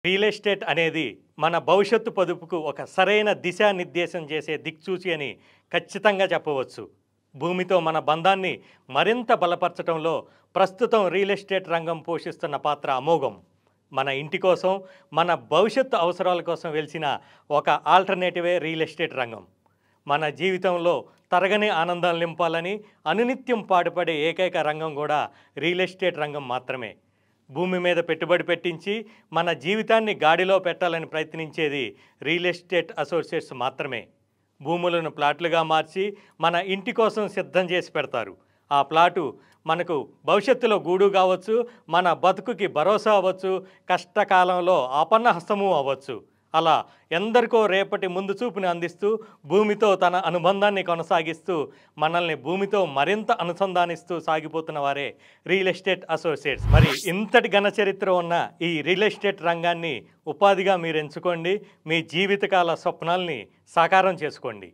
Real estate అనేది మన భవిష్యత్తు పొదుపుకు ఒక సరైన దిశానిర్దేశం చేసే దిక్సూచి అని ఖచ్చితంగా చెప్పవచ్చు. భూమితో మన బంధాన్ని మరింత బలపరచడంలో ప్రస్తుతం రియల్ ఎస్టేట్ రంగం పోషిస్తున్న పాత్ర అమోఘం. మన ఇంటి కోసం, మన భవిష్యత్తు అవసరాల కోసం వెలిసిన ఒక ఆల్టర్నేటివే రియల్ ఎస్టేట్ రంగం. మన జీవితంలో తరగని ఆనందాలు నింపాలని అనునిత్యం పాటుపడే ఏకైక రంగం కూడా రియల్ ఎస్టేట్ రంగం మాత్రమే. భూమి మీద పెట్టుబడి పెట్టించి మన జీవితాన్ని గాడిలో పెట్టాలని ప్రయత్నించేది రియల్ ఎస్టేట్ అసోసియేట్స్ మాత్రమే. భూములను ప్లాట్లుగా మార్చి మన ఇంటి కోసం సిద్ధం చేసి పెడతారు. ఆ ప్లాటు మనకు భవిష్యత్తులో గూడు కావచ్చు, మన బతుకుకి భరోసా అవ్వచ్చు, కష్టకాలంలో ఆపన్న హస్తము అవ్వచ్చు. అలా ఎందరికో రేపటి ముందు చూపుని అందిస్తూ భూమితో తన అనుబంధాన్ని కొనసాగిస్తూ మనల్ని భూమితో మరింత అనుసంధానిస్తూ సాగిపోతున్న వారే రియల్ ఎస్టేట్ అసోసియేట్స్. మరి ఇంతటి ఘన చరిత్ర ఉన్న ఈ రియల్ ఎస్టేట్ రంగాన్ని ఉపాధిగా మీరు ఎంచుకోండి. మీ జీవితకాల స్వప్నాల్ని సాకారం చేసుకోండి.